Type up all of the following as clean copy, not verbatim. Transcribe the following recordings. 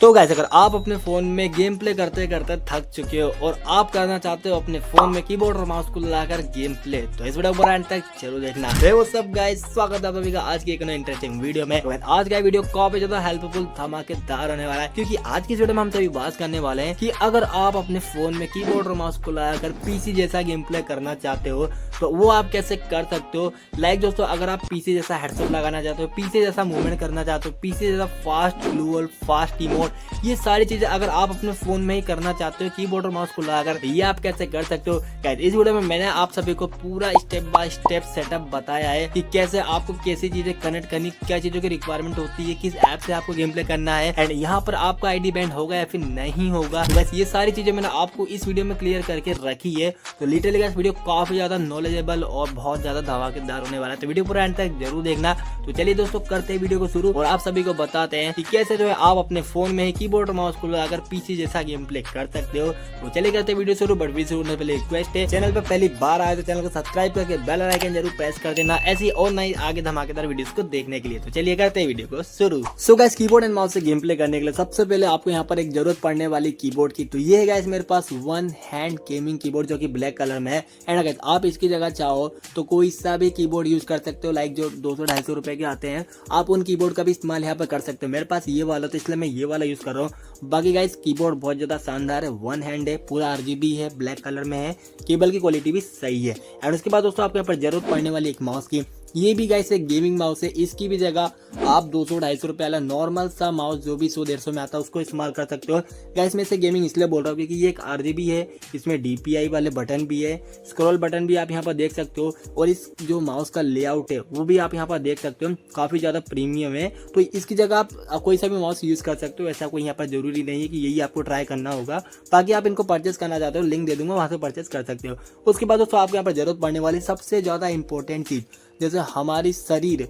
तो गाइस अगर आप अपने फोन में गेम प्ले करते करते थक चुके हो और आप करना चाहते हो अपने फोन में कीबोर्ड और माउस को लगाकर गेम प्ले, तो इस वीडियो को अंत तक जरूर देखना। वो सब गाइस, स्वागत है आप सभी का आज की एक नई इंटरेस्टिंग वीडियो में। तो आज का वीडियो काफी ज्यादा हेल्पफुल धमाकेदार होने वाला है, क्योंकि आज की वीडियो में हम सभी बात करने वाले हैं कि अगर आप अपने फोन में कीबोर्ड और माउस को लगाकर पीसी जैसा गेम प्ले करना चाहते हो तो वो आप कैसे कर सकते हो। लाइक दोस्तों, अगर आप पीसी जैसा हेडसेट लगाना चाहते हो, पीसी जैसा मूवमेंट करना चाहते हो, पीसी जैसा फास्ट ग्लूअल, फास्ट इमोट, ये सारी चीजें अगर आप अपने फोन में ही करना चाहते हो कीबोर्ड और माउस को लगाकर, ये आप कैसे कर सकते हो। गाइस इस वीडियो में मैंने आप सभी को पूरा स्टेप बाय स्टेप सेटअप बताया है कि कैसे आपको कैसी चीजें कनेक्ट करनी, क्या चीजों की रिक्वायरमेंट होती है, किस ऐप से आपको गेम प्ले करना है एंड यहाँ पर आपका आईडी बैंड होगा या फिर नहीं होगा। बस ये सारी चीजें मैंने आपको इस वीडियो में क्लियर करके रखी है। तो लिटरली गाइस वीडियो काफी ज्यादा नॉलेजेबल और बहुत ज्यादा धमाकेदार होने वाला है, तो वीडियो पूरा अंत तक जरूर देखना। तो चलिए दोस्तों करते हैं वीडियो को शुरू और आप सभी को बताते हैं कि कैसे जो है आप अपने फोन में ही कीबोर्ड और माउस को लगाकर पीसी जैसा गेम प्ले कर सकते हो। तो चलिए करते हैं वीडियो शुरू। बट वीडियो शुरू होने से पहले रिक्वेस्ट है, चैनल पर पहली बार आए तो चैनल को सब्सक्राइब करके बेल आइकन जरूर प्रेस कर देना ऐसी और नई आगे धमाकेदार वीडियोस को देखने के लिए। तो चलिए करते हैं वीडियो को शुरू। So guys keyboard and mouse से गेम प्ले करने के लिए सबसे पहले आपको यहाँ पर एक जरूरत पड़ने वाली कीबोर्ड की, तो ये है गाइस मेरे पास वन हैंड गेमिंग कीबोर्ड जो कि ब्लैक कलर में है। एंड गाइस आप इसकी जगह चाहो तो कोई सा भी कीबोर्ड यूज कर सकते हो, लाइक जो 200-250 रुपए के आते हैं, आप उन कीबोर्ड का भी इस्तेमाल यहाँ पर कर सकते हो। मेरे पास ये वाला तो इसलिए मैं ये वाला यूज कर रहा हूँ। बाकी गाइस कीबोर्ड बहुत ज्यादा शानदार है, वन हैंड है, पूरा RGB है, ब्लैक कलर में है, केबल की क्वालिटी भी सही है। एंड उसके बाद दोस्तों आपको यहाँ पर जरूरत पड़ने वाली एक माउस की, ये भी गाइस एक गेमिंग माउस है। इसकी भी जगह आप 200-250 रुपए वाला नॉर्मल सा माउस जो भी 100-150 में आता है उसको इस्तेमाल कर सकते हो। गाइस मैं इसे गेमिंग इसलिए बोल रहा हूँ क्योंकि ये एक RGB है, इसमें DPI वाले बटन भी है, स्क्रॉल बटन भी आप यहाँ पर देख सकते हो, और इस जो माउस का लेआउट है वो भी आप यहाँ पर देख सकते हो, काफी ज्यादा प्रीमियम है। तो इसकी जगह आप कोई सा भी माउस यूज कर सकते हो, ऐसा कोई यहाँ पर जरूरी नहीं है कि यही आपको ट्राई करना होगा। बाकी आप इनको परचेस करना चाहते हो, लिंक दे दूंगा, वहां से परचेस कर सकते हो। उसके बाद दोस्तों आपको यहाँ पर जरूरत पड़ने वाली सबसे ज्यादा इंपॉर्टेंट चीज, जैसे हमारी शरीर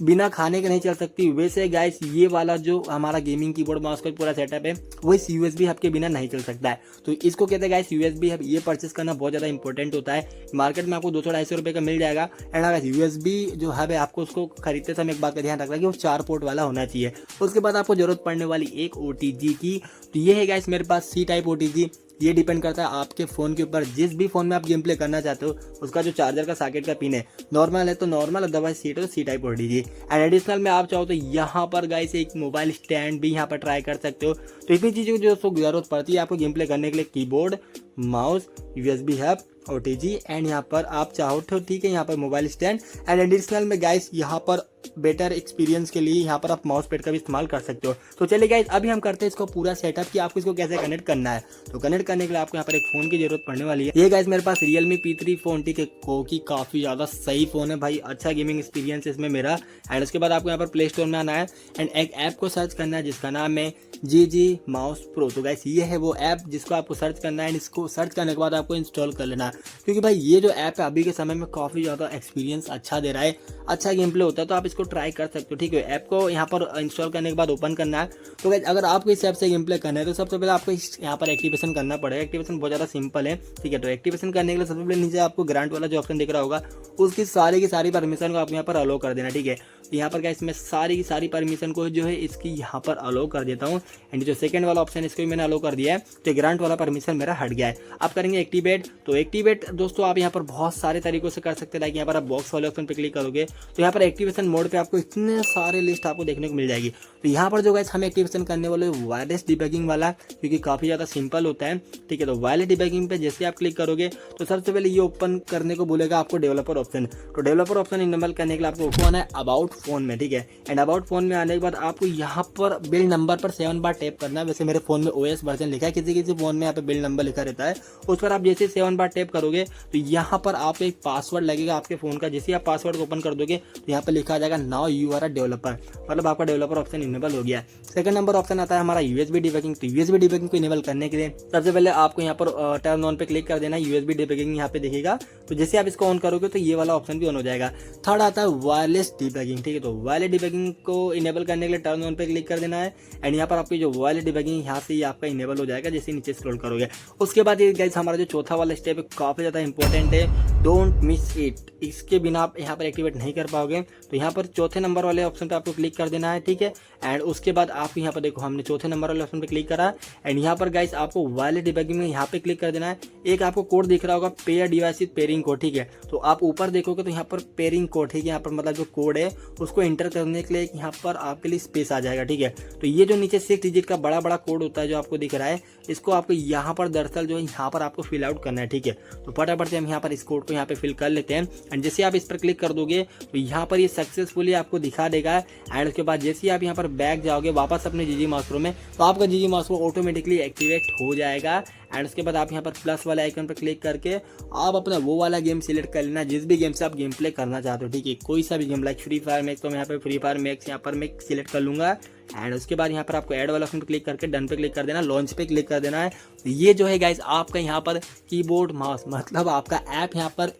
बिना खाने के नहीं चल सकती, वैसे गाइस ये वाला जो हमारा गेमिंग कीबोर्ड माउस का पूरा सेटअप है वो इस USB हब के बिना नहीं चल सकता है। तो इसको कहते हैं गाइस USB हब। ये परचेस करना बहुत ज़्यादा इंपॉर्टेंट होता है। मार्केट में आपको 200-250 रुपये का मिल जाएगा। एंड अगर USB जो हब है आपको उसको खरीदते समय एक बात का ध्यान रखना है कि वो 4 पोर्ट वाला होना चाहिए। उसके बाद आपको जरूरत पड़ने वाली एक OTG की, तो ये है गाइस मेरे पास C टाइप OTG। ये डिपेंड करता है आपके फ़ोन के ऊपर, जिस भी फ़ोन में आप गेम प्ले करना चाहते हो उसका जो चार्जर का सॉकेट का पिन है, नॉर्मल है तो नॉर्मल, अदरवाइज सीट है तो C type OTG। And additional में आप चाहो तो यहाँ पर गाइस एक मोबाइल स्टैंड भी यहाँ पर ट्राई कर सकते हो। तो इतनी चीज़ों की जो जरूरत पड़ती है आपको गेम प्ले करने के लिए, keyboard, mouse, USB hub, OTG and यहाँ पर आप चाहो तो ठीक है यहाँ पर मोबाइल स्टैंड। एंड एडिशनल में गाइस यहाँ पर बेटर एक्सपीरियंस के लिए यहाँ पर आप माउस पैड का भी इस्तेमाल कर सकते हो। तो चलिए गाइस अभी हम करते हैं इसको पूरा सेटअप कि आपको इसको कैसे कनेक्ट करना है। तो कनेक्ट करने के लिए आपको यहाँ पर एक फोन की जरूरत पड़ने वाली है। ये गाइस मेरे पास Realme P3 फोन, ठीक है, की काफी ज्यादा सही फोन है भाई, अच्छा गेमिंग एक्सपीरियंस है इसमें मेरा। एंड उसके बाद आपको यहाँ पर प्ले स्टोर में आना है एंड एक ऐप को सर्च करना है जिसका नाम है GG माउस प्रो। तो गाइस ये है वो ऐप जिसको आपको सर्च करना है। इसको सर्च करने के बाद आपको इंस्टॉल कर लेना है, क्योंकि भाई ये जो ऐप है अभी के समय में काफी ज्यादा एक्सपीरियंस अच्छा दे रहा है, अच्छा गेम प्ले होता है, तो आप इसको ट्राई कर सकते हो। ठीक है, ऐप को यहाँ पर इंस्टॉल करने के बाद ओपन करना है। तो गाइस अगर आपको इस ऐप से गेम प्ले करना है तो सबसे पहले आपको यहाँ पर एक्टिवेशन करना पड़ेगा। एक्टिवेशन बहुत ज़्यादा सिंपल है, ठीक है। तो एक्टिवेशन करने के लिए सबसे पहले नीचे आपको ग्रांट वाला जो ऑप्शन दिख रहा होगा उसकी सारी की सारी परमिशन को आप यहाँ पर अलो कर देना, ठीक है। यहाँ पर गाइस मैं सारी की सारी परमिशन को जो है इसकी यहाँ पर अलो कर देता हूँ। एंड जो सेकंड वाला ऑप्शन इसको भी मैंने अलो कर दिया है, तो ग्रांट वाला परमिशन मेरा हट गया है। आप करेंगे एक्टिवेट। तो एक्टिवेट दोस्तों आप यहाँ पर बहुत सारे तरीकों से कर सकते हैं। लाइक यहाँ पर आप बॉक्स वाले ऑप्शन पे क्लिक करोगे तो यहाँ पर एक्टिवेशन मोड पे आपको इतने सारे लिस्ट आपको देखने को मिल जाएगी। तो यहाँ पर जो गाइस हम एक्टिवेशन करने वाले वायरलेस डिबगिंग वाला, क्योंकि काफ़ी ज़्यादा सिंपल होता है, ठीक है। तो वायरलेस डिबगिंग पे जैसे आप क्लिक करोगे तो सबसे पहले ये ओपन करने को बोलेगा आपको डेवलपर ऑप्शन। तो डेवलपर ऑप्शन इनेबल करने के लिए आपको आना है अबाउट फोन में, ठीक है। एंड अबाउट फोन में आने के बाद आपको यहाँ पर बिल्ड नंबर पर 7 बार टैप करना है। वैसे मेरे फोन में OS वर्जन लिखा है, किसी किसी फोन में यहाँ पे बिल्ड नंबर लिखा रहता है, उस पर आप जैसे 7 बार टैप करोगे तो यहाँ पर आपको एक पासवर्ड लगेगा आपके फोन का। जैसे आप पासवर्ड को ओपन कर दोगे तो यहाँ पर लिखा आ जाएगा now you are a developer, मतलब आपका डेवलपर ऑप्शन इनेबल हो गया। सेकंड नंबर ऑप्शन आता है हमारा USB डिबगिंग। तो USB डिबगिंग को इनेबल करने के लिए सबसे पहले आपको यहाँ पर टर्न ऑन पे क्लिक कर देना है। USB डिबगिंग यहाँ पे दिखेगा, तो जैसे आप इसको ऑन करोगे तो ये वाला ऑप्शन भी ऑन हो जाएगा। थर्ड आता है वायरलेस डिबगिंग, ठीक है। तो वायरलेस डिबगिंग को इनेबल करने के लिए टर्न ऑन पे क्लिक कर देना है एंड यहाँ पर आपकी जो वायरलेस डिबगिंग यहाँ से ही आपका इनेबल हो जाएगा जैसे नीचे स्क्रॉल करोगे। उसके बाद ये गाइस हमारा जो चौथा वाला स्टेप है काफ़ी ज़्यादा इंपॉर्टेंट है, डोंट मिस इट। इसके बिना आप यहाँ पर एक्टिवेट नहीं कर पाओगे। तो यहाँ पर चौथे नंबर वाले ऑप्शन पे आपको क्लिक कर देना है, ठीक है। एंड उसके बाद आप यहाँ पर देखो हमने चौथे नंबर वाले ऑप्शन पे क्लिक करा एंड यहाँ पर गाइस आपको वायरलेस डिबगिंग में यहाँ पे क्लिक कर देना है। एक आपको कोड दिख रहा होगा pair device with pairing code, ठीक है। तो आप ऊपर देखोगे तो यहाँ पर पेयरिंग कोड, ठीक है, यहाँ पर मतलब जो कोड है उसको एंटर करने के लिए यहाँ पर आपके लिए स्पेस आ जाएगा, ठीक है। तो ये जो नीचे 6 डिजिट का बड़ा बड़ा कोड होता है जो आपको दिख रहा है, इसको आपको यहाँ पर दरअसल जो है यहाँ पर आपको फिल आउट करना है, ठीक है। तो फटाफट से हम यहाँ पर इस कोड को यहाँ पे फिल कर लेते हैं एंड जैसे आप इस पर क्लिक कर दोगे तो यहाँ पर ये सक्सेसफुली आपको दिखा देगा। एंड उसके बाद जैसे ही आप यहाँ पर बैक जाओगे वापस अपने जीजी माउस प्रो में, तो आपका जीजी माउस प्रो ऑटोमेटिकली एक्टिवेट हो जाएगा। एंड उसके बाद आप यहाँ पर प्लस वाले आइकन पर क्लिक करके आप अपना वो वाला गेम सिलेक्ट कर लेना जिस भी गेम से आप गेम प्ले करना चाहते हो, ठीक है। कोई सा भी game like free fire max, तो मैं यहाँ पे फ्री फायर मैक्स यहाँ पर मैं सिलेक्ट कर लूँगा। एंड उसके बाद यहाँ पर आपको ऐड वाला ऑप्शन पर क्लिक करके डन पे क्लिक कर देना, लॉन्च पे क्लिक कर देना है। तो ये जो है गाइस आपका यहाँ पर कीबोर्ड माउस मतलब आपका ऐप यहाँ पर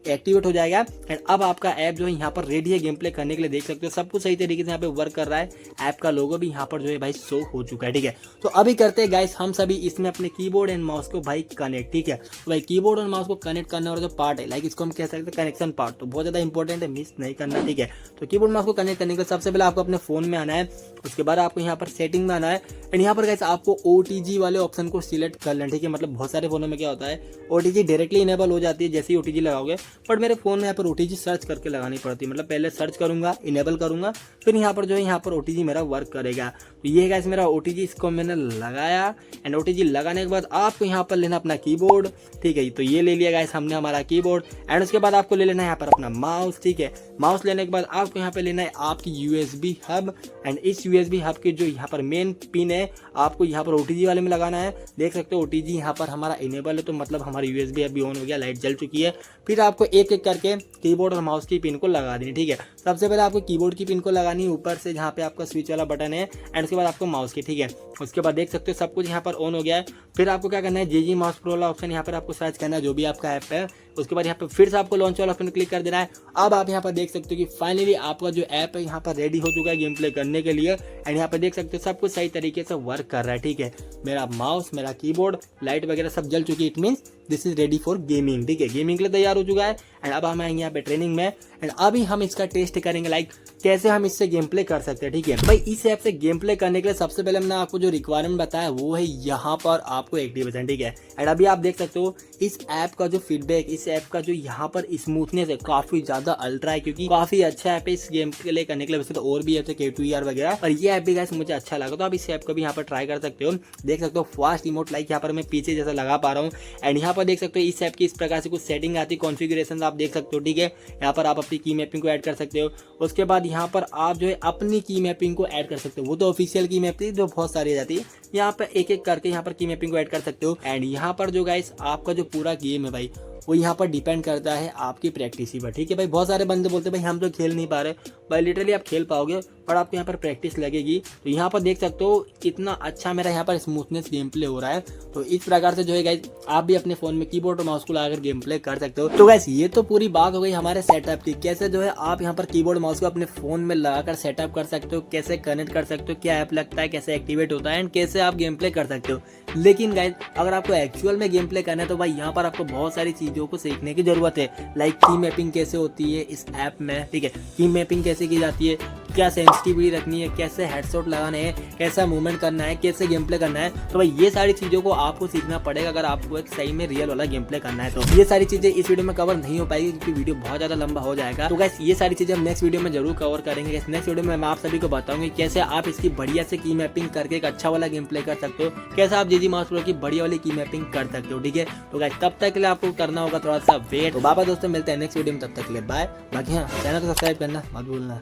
एक्टिवेट हो जाएगा एंड अब आपका ऐप जो है यहाँ पर रेडी है गेम प्ले करने के लिए। देख सकते हो सब कुछ सही तरीके से यहाँ पे वर्क कर रहा है। ऐप का लोगो भी यहाँ पर जो है भाई शो हो चुका है, ठीक है। तो अभी करते हैं गाइस हम सभी इसमें अपने कीबोर्ड एंड माउस को भाई कनेक्ट, ठीक है। तो भाई कीबोर्ड और माउस को कनेक्ट करने वाला जो पार्ट है लाइक इसको हम कह सकते हैं कनेक्शन पार्ट, तो बहुत ज़्यादा इंपॉर्टेंट है, मिस नहीं करना, ठीक है। तो कीबोर्ड माउस को कनेक्ट करने के लिए सबसे पहले आपको अपने फोन में आना है, उसके बाद आपको यहाँ पर सेटिंग में आना है एंड यहाँ पर गाइस आपको OTG वाले ऑप्शन को सिलेक्ट कर लेना, ठीक है। मतलब बहुत सारे फोनों में क्या होता है OTG डायरेक्टली इनेबल हो जाती है जैसे ही OTG लगाओगे, बट मेरे फोन में यहाँ पर OTG सर्च करके लगानी पड़ती है। मतलब पहले सर्च करूंगा, इनेबल करूंगा, फिर यहाँ पर जो है यहाँ पर OTG मेरा वर्क करेगा। तो ये है गाइस मेरा OTG, इसको मैंने लगाया एंड OTG लगाने के बाद आपको यहाँ पर लेना अपना कीबोर्ड, ठीक है। तो ये ले लिया गाइस हमने हमारा कीबोर्ड एंड उसके बाद आपको ले लेना है यहाँ पर अपना माउस, ठीक है। माउस लेने के बाद आपको यहाँ पे लेना है आपकी USB हब एंड इस USB हब के जो यहाँ पर मेन पिन है आपको यहाँ पर OTG वाले में लगाना है। देख सकते हो OTG यहाँ पर हमारा इनेबल है, तो मतलब हमारी USB हब भी ऑन हो गया, लाइट जल चुकी है। फिर आपको एक एक करके कीबोर्ड और माउस की पिन को लगा देनी, ठीक है। सबसे पहले आपको कीबोर्ड की पिन को लगानी है ऊपर से जहाँ पे आपका स्विच वाला बटन है एंड उसके बाद आपको माउस की, ठीक है। उसके बाद देख सकते हो सब कुछ यहाँ पर ऑन हो गया है। फिर आपको क्या करना है जीजी माउस प्रो वाला ऑप्शन यहाँ पर आपको सर्च करना है जो भी आपका ऐप है। उसके बाद यहाँ पर फिर से आपको लॉन्च वाला ऑप्शन क्लिक कर देना है। अब आप यहाँ पर देख सकते हो कि फाइनली आपका जो ऐप है यहाँ पर रेडी हो चुका है गेम प्ले करने के लिए एंड यहाँ पर देख सकते हो सब कुछ सही तरीके से वर्क कर रहा है, ठीक है। मेरा माउस, मेरा कीबोर्ड, लाइट वगैरह सब जल चुकी है, it means this is ready for gaming, ठीक है। गेमिंग के लिए तैयार हो चुका है एंड अब हम आएंगे यहाँ पे ट्रेनिंग में एंड अभी हम इसका टेस्ट करेंगे लाइक कैसे हम इससे गेम प्ले कर सकते हैं, ठीक है। भाई इस ऐप से गेम प्ले करने के लिए सबसे पहले मैंने आपको जो रिक्वायरमेंट बताया वो है यहाँ पर आपको एक्टिवेशन, ठीक है। एंड अभी आप देख सकते हो इस ऐप का जो फीडबैक, इस ऐप का जो यहाँ पर स्मूथनेस है काफी ज्यादा अल्ट्रा है, क्योंकि काफी अच्छा ऐप है इस गेम के लिए करने के लिए। वैसे तो और भी ऐप है K2ER वगैरह, और ये ऐप भी गाइस मुझे अच्छा लगा, तो आप इस ऐप को भी यहाँ पर ट्राई कर सकते हो। देख सकते हो फास्ट इमोट लाइक यहाँ पर मैं पीछे जैसा लगा पा रहा हूँ एंड यहाँ पर देख सकते हो इस ऐप की इस प्रकार से कुछ सेटिंग आती है, कॉन्फ़िगरेशन आप देख सकते हो, ठीक है। यहाँ पर आप अपनी की मैपिंग को ऐड कर सकते हो। उसके बाद यहाँ पर आप जो है अपनी की मैपिंग को ऐड कर सकते हो। वो तो ऑफिशियल की मैपिंग जो बहुत सारी आ जाती है, यहाँ पर एक एक करके यहाँ पर की मैपिंग को ऐड कर सकते हो। एंड यहाँ पर जो गाइस आपका जो पूरा गेम है भाई वो यहाँ पर डिपेंड करता है आपकी प्रैक्टिस पर, ठीक है भाई। बहुत सारे बंदे बोलते हैं भाई हम तो खेल नहीं पा रहे, भाई लिटरली आप खेल पाओगे पर आपको यहाँ पर प्रैक्टिस लगेगी। तो यहाँ पर देख सकते हो कितना अच्छा मेरा यहाँ पर स्मूथनेस गेम प्ले हो रहा है। तो इस प्रकार से जो है गाइस आप भी अपने फोन में कीबोर्ड और माउस को लगाकर गेम प्ले कर सकते हो। तो गाइस ये तो पूरी बात हो गई हमारे सेटअप की, कैसे जो है आप यहाँ पर कीबोर्ड माउस को अपने फोन में लगाकर सेटअप कर सकते हो, कैसे कनेक्ट कर सकते हो, क्या ऐप लगता है, कैसे एक्टिवेट होता है एंड कैसे आप गेम प्ले कर सकते हो। लेकिन गाइस अगर आपको एक्चुअल में गेम प्ले करना है तो भाई यहाँ पर आपको बहुत सारी चीजों को सीखने की जरूरत है। लाइक की मैपिंग कैसे होती है इस ऐप में, ठीक है। की मैपिंग कैसे की जाती है, क्या सेंसिटिविटी रखनी है, कैसे हेडशॉट लगाने हैं, कैसा मूवमेंट करना है, कैसे गेम प्ले करना है। तो भाई ये सारी चीजों को आपको सीखना पड़ेगा अगर आपको एक सही में रियल वाला गेम प्ले करना है। तो ये सारी चीजें इस वीडियो में कवर नहीं हो पाएगी क्योंकि वीडियो बहुत ज्यादा लंबा हो जाएगा। तो गाइस ये सारी चीजें हम नेक्स्ट वीडियो में जरूर कवर करेंगे। नेक्स्ट वीडियो में मैं आप सभी को बताऊंगी कैसे आप इसकी बढ़िया से की मैपिंग करके एक अच्छा वाला गेम प्ले कर सकते हो, कैसे आप जीजी माउस प्रो की बढ़िया वाली की मैपिंग कर सकते हो, ठीक है। तो गाइस तब तक के लिए आपको करना होगा थोड़ा सा वेट। तो बाबा दोस्तों मिलते हैं नेक्स्ट वीडियो में, तब तक के लिए बाय। बाकी हाँ चैनल को सब्सक्राइब करना मत भूलना।